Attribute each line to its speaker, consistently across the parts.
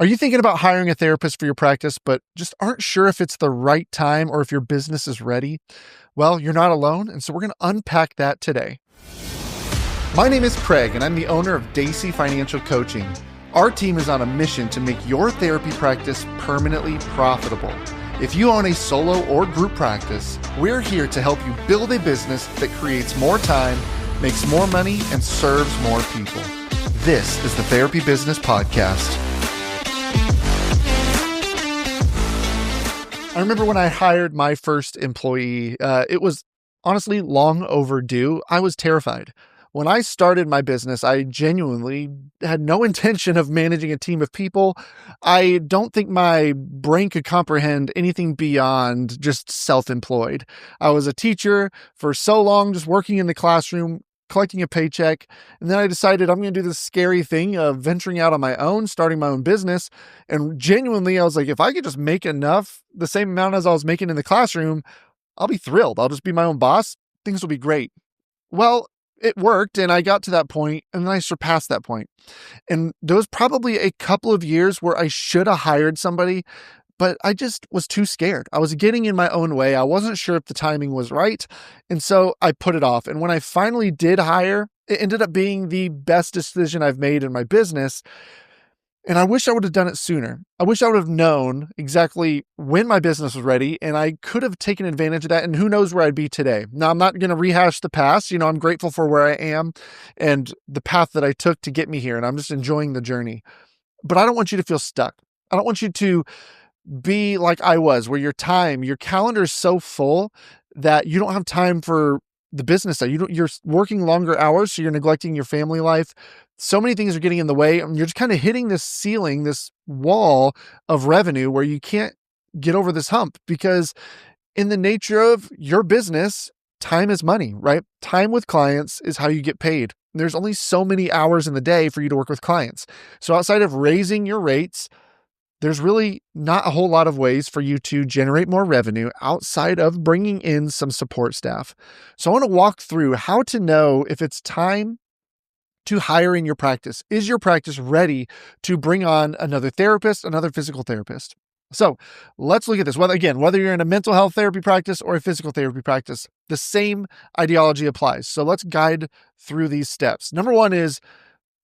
Speaker 1: Are you thinking about hiring a therapist for your practice, but just aren't sure if it's the right time or if your business is ready? Well, you're not alone, and so we're going to unpack that today. My name is Craig, and I'm the owner of Dacey Financial Coaching. Our team is on a mission to make your therapy practice permanently profitable. If you own a solo or group practice, we're here to help you build a business that creates more time, makes more money, and serves more people. This is the Therapy Business Podcast. I remember when I hired my first employee, it was honestly long overdue. I was terrified. When I started my business, I genuinely had no intention of managing a team of people. I don't think my brain could comprehend anything beyond just self-employed. I was a teacher for so long, just working in the classroom, collecting a paycheck. And then I decided I'm going to do this scary thing of venturing out on my own, starting my own business. And genuinely, I was like, if I could just make enough, the same amount as I was making in the classroom, I'll be thrilled. I'll just be my own boss. Things will be great. Well, it worked, and I got to that point, and then I surpassed that point. And there was probably a couple of years where I should have hired somebody, but I just was too scared. I was getting in my own way. I wasn't sure if the timing was right, and so I put it off. And when I finally did hire, it ended up being the best decision I've made in my business. And I wish I would have done it sooner. I wish I would have known exactly when my business was ready, and I could have taken advantage of that, and who knows where I'd be today. Now, I'm not going to rehash the past. I'm grateful for where I am and the path that I took to get me here, and I'm just enjoying the journey. But I don't want you to feel stuck. I don't want you to be like I was, where your calendar is so full that you don't have time for the business side. You're working longer hours, so you're neglecting your family life. So many things are getting in the way, and you're just kind of hitting this ceiling, this wall of revenue where you can't get over this hump, because in the nature of your business, time is money, right? Time with clients is how you get paid. There's only so many hours in the day for you to work with clients. So outside of raising your rates, there's really not a whole lot of ways for you to generate more revenue outside of bringing in some support staff. So I want to walk through how to know if it's time to hire in your practice. Is your practice ready to bring on another therapist, another physical therapist? So let's look at this. Whether you're in a mental health therapy practice or a physical therapy practice, the same ideology applies. So let's guide through these steps. Number one is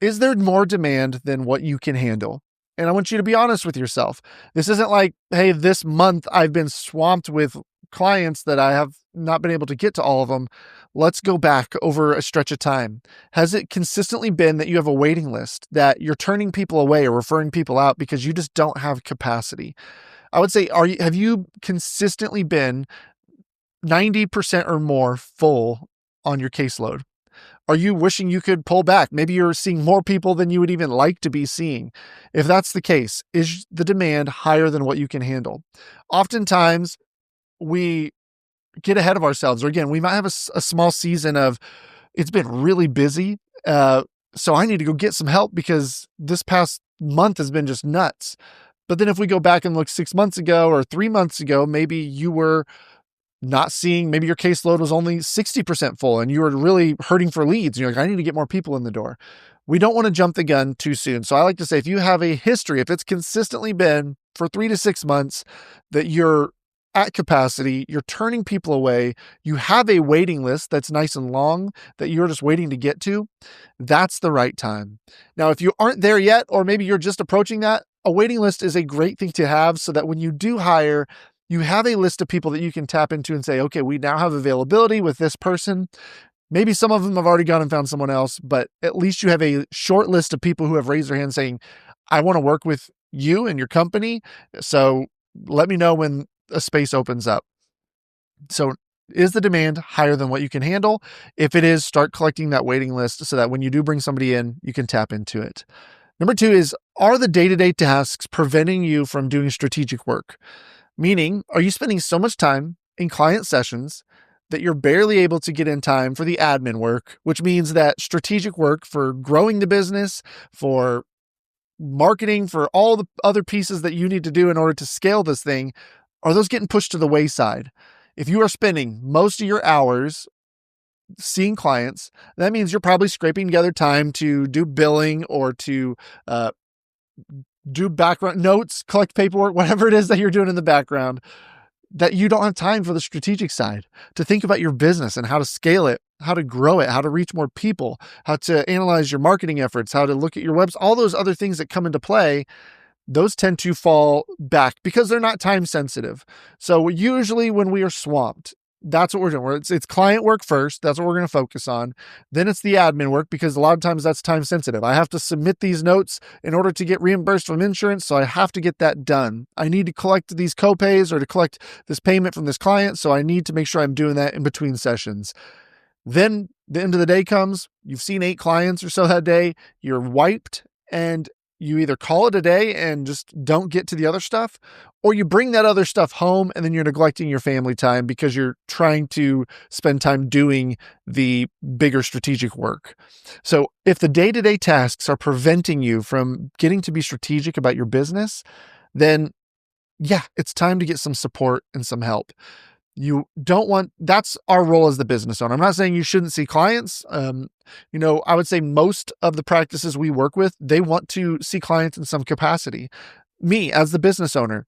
Speaker 1: there more demand than what you can handle? And I want you to be honest with yourself. This isn't like, hey, this month I've been swamped with clients that I have not been able to get to all of them. Let's go back over a stretch of time. Has it consistently been that you have a waiting list, that you're turning people away or referring people out because you just don't have capacity? I would say, have you consistently been 90% or more full on your caseload? Are you wishing you could pull back? Maybe you're seeing more people than you would even like to be seeing. If that's the case, is the demand higher than what you can handle? Oftentimes, we get ahead of ourselves. Or again, we might have a small season of, it's been really busy, so I need to go get some help because this past month has been just nuts. But then if we go back and look 6 months ago or 3 months ago, maybe you were not seeing, maybe your caseload was only 60% full and you were really hurting for leads. You're like, I need to get more people in the door. We don't want to jump the gun too soon. So I like to say, if you have a history, if it's consistently been for 3 to 6 months that you're at capacity, you're turning people away, you have a waiting list that's nice and long that you're just waiting to get to, that's the right time. Now, if you aren't there yet, or maybe you're just approaching that, a waiting list is a great thing to have so that when you do hire, you have a list of people that you can tap into and say, okay, we now have availability with this person. Maybe some of them have already gone and found someone else, but at least you have a short list of people who have raised their hand saying, I want to work with you and your company. So let me know when a space opens up. So is the demand higher than what you can handle? If it is, start collecting that waiting list so that when you do bring somebody in, you can tap into it. Number two is, are the day-to-day tasks preventing you from doing strategic work? Meaning, are you spending so much time in client sessions that you're barely able to get in time for the admin work, which means that strategic work for growing the business, for marketing, for all the other pieces that you need to do in order to scale this thing, are those getting pushed to the wayside? If you are spending most of your hours seeing clients, that means you're probably scraping together time to do billing or to do background notes, collect paperwork, whatever it is that you're doing in the background, that you don't have time for the strategic side to think about your business and how to scale it, how to grow it, how to reach more people, how to analyze your marketing efforts, how to look at your webs, all those other things that come into play. Those tend to fall back because they're not time sensitive. So usually when we are swamped, that's what we're doing. It's client work first. That's what we're going to focus on. Then it's the admin work because a lot of times that's time sensitive. I have to submit these notes in order to get reimbursed from insurance. So I have to get that done. I need to collect these copays or to collect this payment from this client. So I need to make sure I'm doing that in between sessions. Then the end of the day comes, you've seen 8 clients or so that day, you're wiped, and you either call it a day and just don't get to the other stuff, or you bring that other stuff home and then you're neglecting your family time because you're trying to spend time doing the bigger strategic work. So if the day-to-day tasks are preventing you from getting to be strategic about your business, then yeah, it's time to get some support and some help. You don't want, that's our role as the business owner. I'm not saying you shouldn't see clients. I would say most of the practices we work with, they want to see clients in some capacity. Me as the business owner,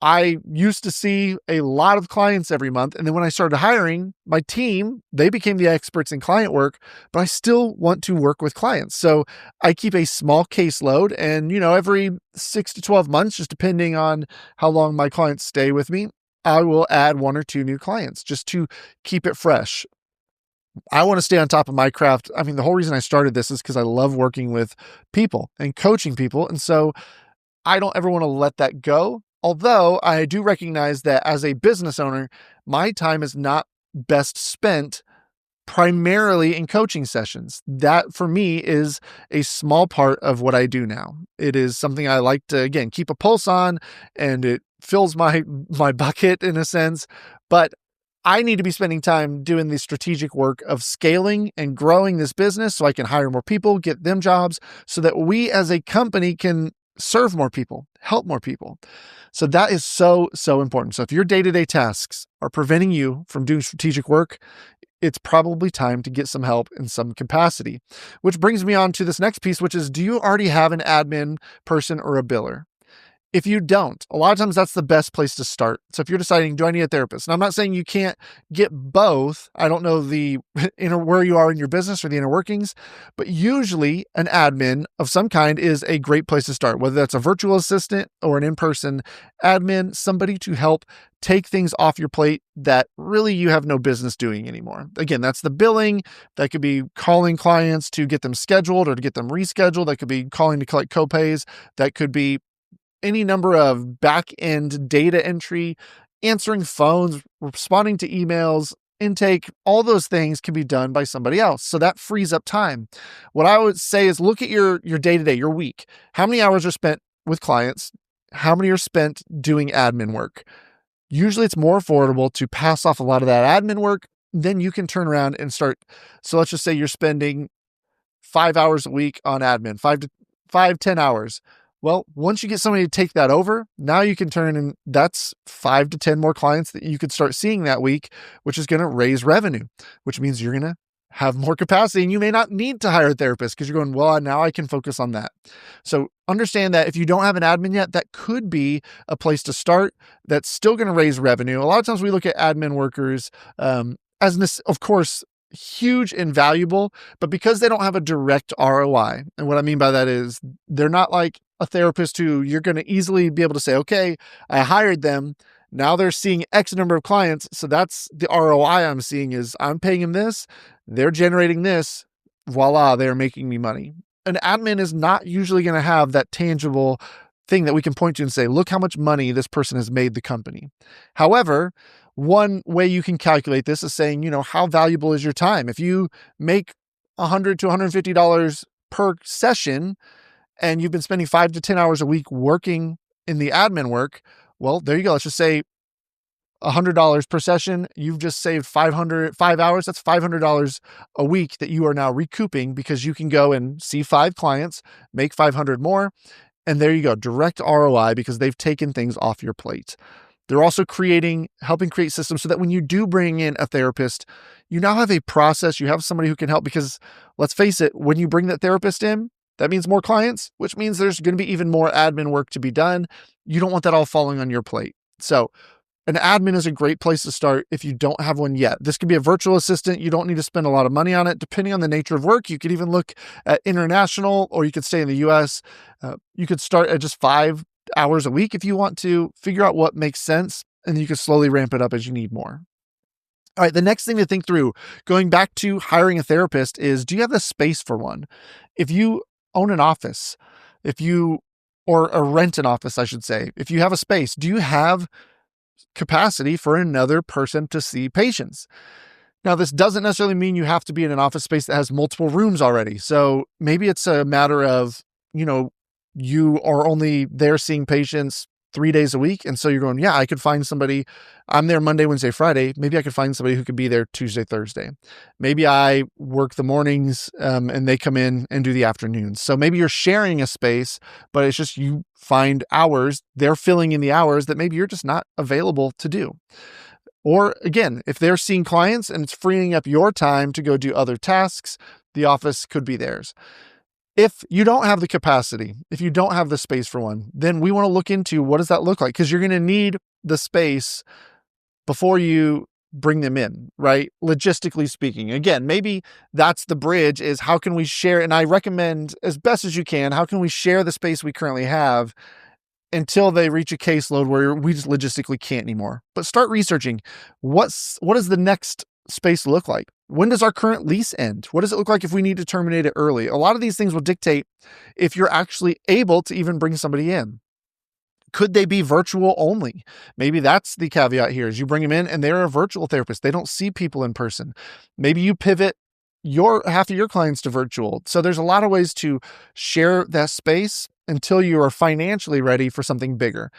Speaker 1: I used to see a lot of clients every month. And then when I started hiring my team, they became the experts in client work, but I still want to work with clients. So I keep a small caseload and, every 6 to 12 months, just depending on how long my clients stay with me, I will add 1 or 2 new clients just to keep it fresh. I want to stay on top of my craft. I mean, the whole reason I started this is because I love working with people and coaching people. And so I don't ever want to let that go. Although I do recognize that as a business owner, my time is not best spent primarily in coaching sessions. That for me is a small part of what I do now. It is something I like to, again, keep a pulse on, and it fills my bucket in a sense, but I need to be spending time doing the strategic work of scaling and growing this business so I can hire more people, get them jobs, so that we as a company can serve more people, help more people. So that is so, so important. So if your day-to-day tasks are preventing you from doing strategic work, it's probably time to get some help in some capacity. Which brings me on to this next piece, which is, do you already have an admin person or a biller? If you don't, a lot of times that's the best place to start. So if you're deciding, do I need a therapist? And I'm not saying you can't get both. I don't know the where you are in your business or the inner workings, but usually an admin of some kind is a great place to start, whether that's a virtual assistant or an in-person admin, somebody to help take things off your plate that really you have no business doing anymore. Again, that's the billing. That could be calling clients to get them scheduled or to get them rescheduled. That could be calling to collect copays. That could be any number of back-end data entry, answering phones, responding to emails, intake, all those things can be done by somebody else. So that frees up time. What I would say is look at your day-to-day, your week. How many hours are spent with clients? How many are spent doing admin work? Usually it's more affordable to pass off a lot of that admin work. Then you can turn around and start. So let's just say you're spending 5 hours a week on admin, 10 hours. Well, once you get somebody to take that over, now you can turn, and that's 5 to 10 more clients that you could start seeing that week, which is going to raise revenue, which means you're going to have more capacity and you may not need to hire a therapist because you're going, well, now I can focus on that. So understand that if you don't have an admin yet, that could be a place to start that's still going to raise revenue. A lot of times we look at admin workers as, of course, huge and valuable, but because they don't have a direct ROI. And what I mean by that is they're not like a therapist who you're going to easily be able to say, okay, I hired them. Now they're seeing X number of clients. So that's the ROI I'm seeing is I'm paying them this. They're generating this. Voila, they're making me money. An admin is not usually going to have that tangible thing that we can point to and say, look how much money this person has made the company. However, one way you can calculate this is saying, how valuable is your time? If you make $100 to $150 per session and you've been spending 5 to 10 hours a week working in the admin work, well, there you go. Let's just say $100 per session. You've just saved 5 hours. That's $500 a week that you are now recouping because you can go and see 5 clients, make 500 more. And there you go. Direct ROI because they've taken things off your plate. They're also helping create systems so that when you do bring in a therapist, you now have a process, you have somebody who can help because let's face it, when you bring that therapist in, That means more clients, which means there's going to be even more admin work to be done. You don't want that all falling on your plate. So an admin is a great place to start if you don't have one yet. This could be a virtual assistant. You don't need to spend a lot of money on it. Depending on the nature of work, you could even look at international, or you could stay in the US. You could start at just 5 hours a week if you want to. Figure out what makes sense, and you can slowly ramp it up as you need more. All right, the next thing to think through, going back to hiring a therapist, is do you have the space for one? If you own an office, or rent an office, I should say, if you have a space, do you have capacity for another person to see patients? Now, this doesn't necessarily mean you have to be in an office space that has multiple rooms already. So maybe it's a matter of, you are only there seeing patients 3 days a week. And so you're going, yeah, I could find somebody. I'm there Monday, Wednesday, Friday. Maybe I could find somebody who could be there Tuesday, Thursday. Maybe I work the mornings and they come in and do the afternoons. So maybe you're sharing a space, but it's just you find hours. They're filling in the hours that maybe you're just not available to do. Or again, if they're seeing clients and it's freeing up your time to go do other tasks, the office could be theirs. If you don't have the capacity, if you don't have the space for one, then we want to look into what does that look like? Because you're going to need the space before you bring them in, right? Logistically speaking. Again, maybe that's the bridge, is how can we share? And I recommend, as best as you can, how can we share the space we currently have until they reach a caseload where we just logistically can't anymore. But start researching what does the next space look like? When does our current lease end? What does it look like if we need to terminate it early? A lot of these things will dictate if you're actually able to even bring somebody in. Could they be virtual only? Maybe that's the caveat here, is you bring them in and they're a virtual therapist. They don't see people in person. Maybe you pivot half of your clients to virtual. So there's a lot of ways to share that space until you are financially ready for something bigger.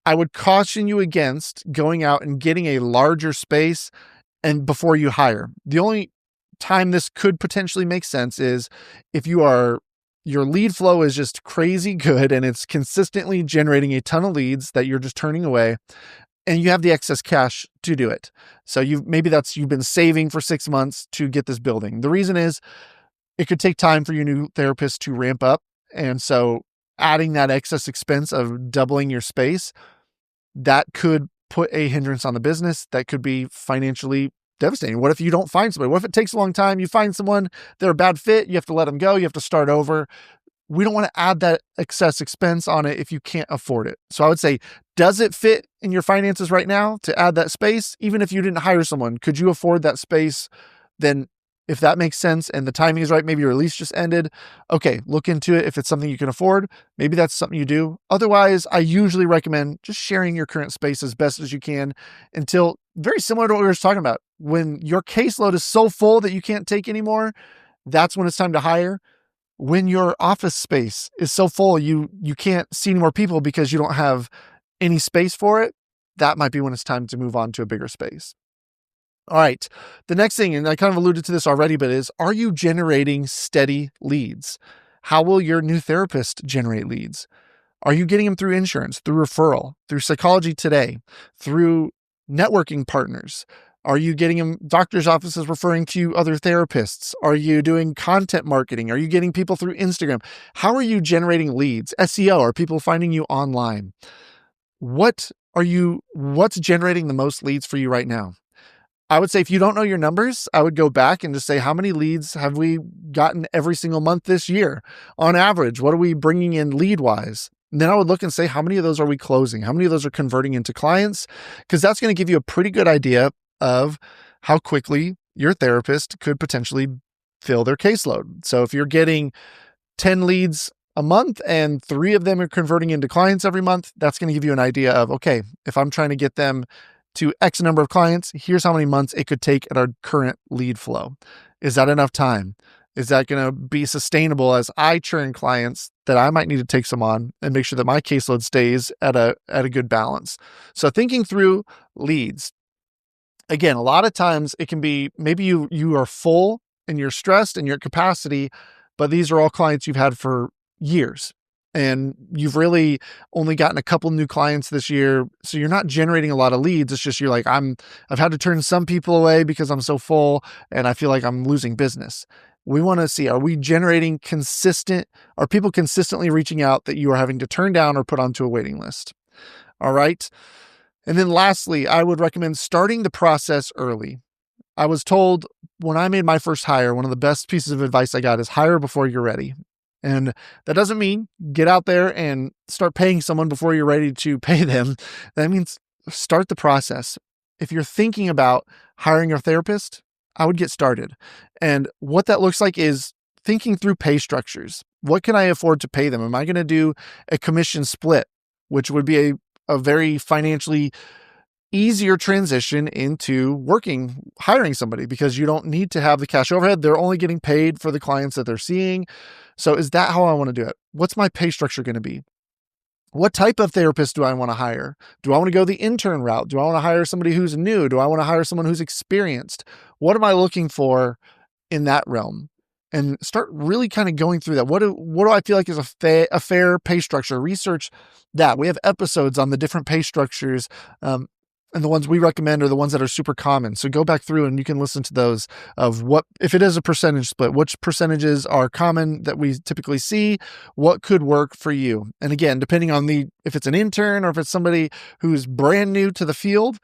Speaker 1: I would caution you against going out and getting a larger space and before you hire. The only time this could potentially make sense is if your lead flow is just crazy good and it's consistently generating a ton of leads that you're just turning away, and you have the excess cash to do it. So you've been saving for 6 months to get this building. The reason is it could take time for your new therapist to ramp up. And so adding that excess expense of doubling your space, that could put a hindrance on the business. That could be financially devastating. What if you don't find somebody? What if it takes a long time? You find someone, they're a bad fit, you have to let them go, you have to start over. We don't want to add that excess expense on it if you can't afford it. So I would say, does it fit in your finances right now to add that space? Even if you didn't hire someone, could you afford that space? Then if that makes sense and the timing is right, maybe your lease just ended. Okay, look into it. If it's something you can afford, maybe that's something you do. Otherwise, I usually recommend just sharing your current space as best as you can until, very similar to what we were just talking about, when your caseload is so full that you can't take anymore, that's when it's time to hire. When your office space is so full, you can't see any more people because you don't have any space for it, that might be when it's time to move on to a bigger space. All right. The next thing, and I kind of alluded to this already, but are you generating steady leads? How will your new therapist generate leads? Are you getting them through insurance, through referral, through Psychology Today, through networking partners? Are you getting them doctor's offices referring to other therapists? Are you doing content marketing? Are you getting people through Instagram? How are you generating leads? SEO, are people finding you online? What's generating the most leads for you right now? I would say if you don't know your numbers, I would go back and just say, how many leads have we gotten every single month this year? On average, what are we bringing in lead-wise? And then I would look and say, how many of those are we closing? How many of those are converting into clients? Because that's going to give you a pretty good idea of how quickly your therapist could potentially fill their caseload. So if you're getting 10 leads a month and 3 of them are converting into clients every month, that's going to give you an idea of, okay, if I'm trying to get them to X number of clients, here's how many months it could take at our current lead flow. Is that enough time? Is that going to be sustainable as I churn clients that I might need to take some on and make sure that my caseload stays at a good balance? So thinking through leads. Again, a lot of times it can be maybe you are full and you're stressed and you're at capacity, but these are all clients you've had for years. And you've really only gotten a couple new clients this year. So you're not generating a lot of leads. It's just, you're like, I've had to turn some people away because I'm so full and I feel like I'm losing business. We want to see, are we generating are people consistently reaching out that you are having to turn down or put onto a waiting list? All right. And then lastly, I would recommend starting the process early. I was told when I made my first hire, one of the best pieces of advice I got is hire before you're ready. And that doesn't mean get out there and start paying someone before you're ready to pay them. That means start the process. If you're thinking about hiring a therapist, I would get started. And what that looks like is thinking through pay structures. What can I afford to pay them? Am I going to do a commission split, which would be a very financially easier transition into hiring somebody, because you don't need to have the cash overhead. They're only getting paid for the clients that they're seeing. So is that how I want to do it? What's my pay structure going to be? What type of therapist do I want to hire? Do I want to go the intern route? Do I want to hire somebody who's new? Do I want to hire someone who's experienced? What am I looking for in that realm? And start really kind of going through that. What do I feel like is a fair pay structure? Research that. We have episodes on the different pay structures. And the ones we recommend are the ones that are super common. So go back through and you can listen to those of what, if it is a percentage split, which percentages are common that we typically see, what could work for you. And again, depending on if it's an intern or if it's somebody who's brand new to the field,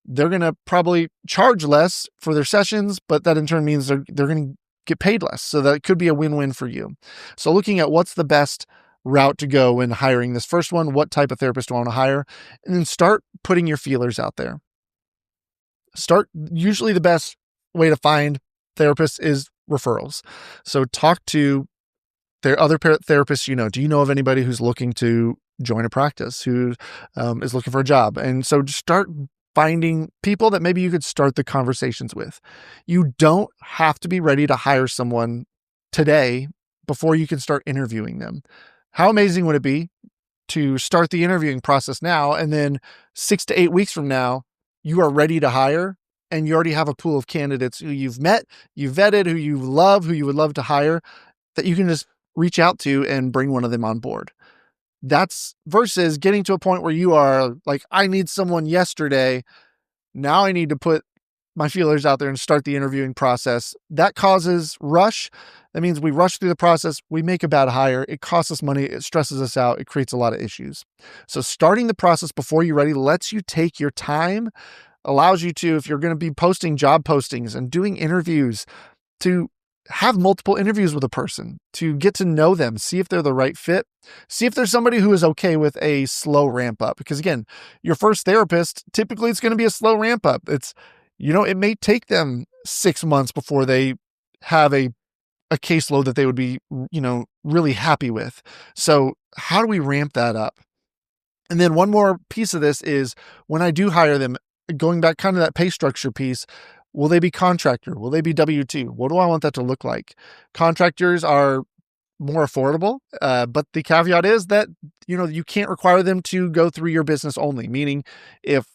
Speaker 1: they're going to probably charge less for their sessions, but that in turn means they're going to get paid less. So that could be a win-win for you. So looking at what's the best route to go when hiring this first one, what type of therapist do I want to hire, and then start putting your feelers out there. Usually the best way to find therapists is referrals. So talk to their other therapists. Do you know of anybody who's looking to join a practice, who is looking for a job? And so just start finding people that maybe you could start the conversations with. You don't have to be ready to hire someone today before you can start interviewing them. How amazing would it be to start the interviewing process now, and then 6 to 8 weeks from now, you are ready to hire and you already have a pool of candidates who you've met, you've vetted, who you love, who you would love to hire, that you can just reach out to and bring one of them on board. That's versus getting to a point where you are like, I need someone yesterday. Now I need to put my feelers out there and start the interviewing process. That causes rush. That means we rush through the process. We make a bad hire. It costs us money. It stresses us out. It creates a lot of issues. So starting the process before you're ready lets you take your time, allows you to, if you're going to be posting job postings and doing interviews, to have multiple interviews with a person, to get to know them, see if they're the right fit, see if there's somebody who is okay with a slow ramp up. Because again, your first therapist, typically it's going to be a slow ramp up. It may take them 6 months before they have a caseload that they would be, really happy with. So how do we ramp that up? And then one more piece of this is when I do hire them, going back kind of that pay structure piece, will they be contractor? Will they be W-2? What do I want that to look like? Contractors are more affordable, but the caveat is that, you can't require them to go through your business only, meaning if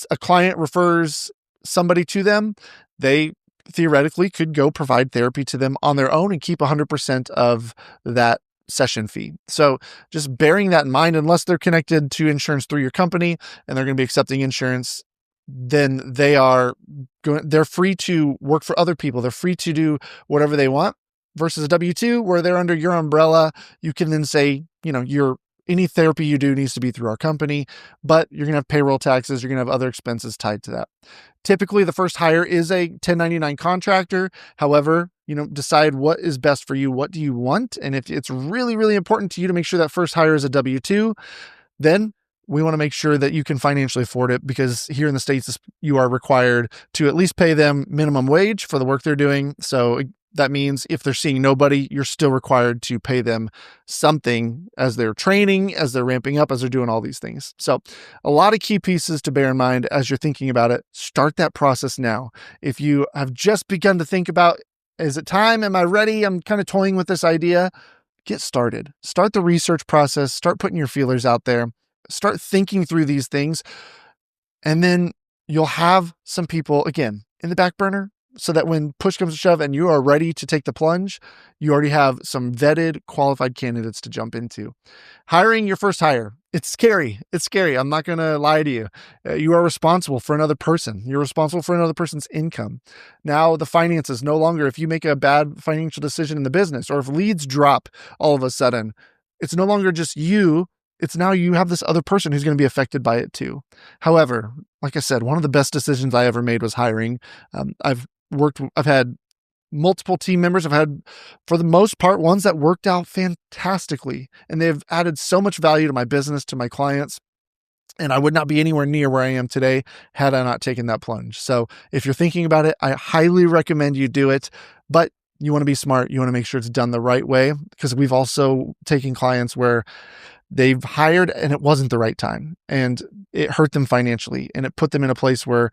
Speaker 1: a client refers somebody to them, they theoretically could go provide therapy to them on their own and keep 100% of that session fee. So just bearing that in mind, unless they're connected to insurance through your company and they're going to be accepting insurance, then they're free to work for other people. They're free to do whatever they want, versus a W-2 where they're under your umbrella. You can then say, any therapy you do needs to be through our company, but you're going to have payroll taxes. You're going to have other expenses tied to that. Typically, the first hire is a 1099 contractor. However, decide what is best for you. What do you want? And if it's really, really important to you to make sure that first hire is a W-2, then we want to make sure that you can financially afford it, because here in the States, you are required to at least pay them minimum wage for the work they're doing. So that means if they're seeing nobody, you're still required to pay them something as they're training, as they're ramping up, as they're doing all these things. So a lot of key pieces to bear in mind as you're thinking about it. Start that process now. If you have just begun to think about, is it time? Am I ready? I'm kind of toying with this idea. Get started. Start the research process. Start putting your feelers out there. Start thinking through these things. And then you'll have some people, again, in the back burner, so that when push comes to shove and you are ready to take the plunge, you already have some vetted, qualified candidates to jump into. Hiring your first hire. It's scary. It's scary. I'm not going to lie to you. You are responsible for another person. You're responsible for another person's income. Now the finances no longer, if you make a bad financial decision in the business, or if leads drop all of a sudden, it's no longer just you. It's now you have this other person who's going to be affected by it too. However, like I said, one of the best decisions I ever made was hiring. I've had multiple team members. I've had, for the most part, ones that worked out fantastically, and they've added so much value to my business, to my clients. And I would not be anywhere near where I am today had I not taken that plunge. So if you're thinking about it, I highly recommend you do it, but you want to be smart. You want to make sure it's done the right way, because we've also taken clients where they've hired and it wasn't the right time, and it hurt them financially, and it put them in a place where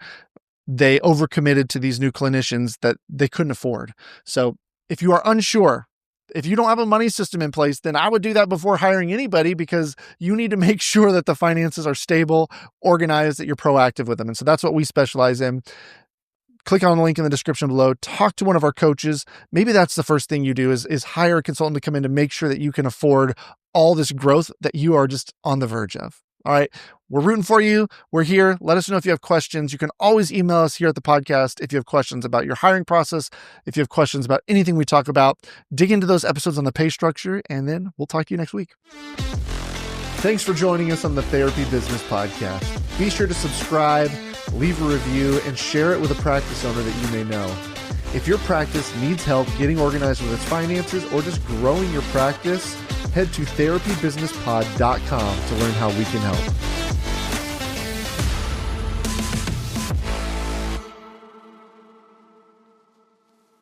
Speaker 1: they overcommitted to these new clinicians that they couldn't afford. So if you are unsure, if you don't have a money system in place, then I would do that before hiring anybody, because you need to make sure that the finances are stable, organized, that you're proactive with them. And so that's what we specialize in. Click on the link in the description below. Talk to one of our coaches. Maybe that's the first thing you do is hire a consultant to come in to make sure that you can afford all this growth that you are just on the verge of. All right. We're rooting for you. We're here. Let us know if you have questions. You can always email us here at the podcast if you have questions about your hiring process, if you have questions about anything we talk about. Dig into those episodes on the pay structure, and then we'll talk to you next week. Thanks for joining us on the Therapy Business Podcast. Be sure to subscribe, leave a review, and share it with a practice owner that you may know. If your practice needs help getting organized with its finances or just growing your practice, head to therapybusinesspod.com to learn how we can help.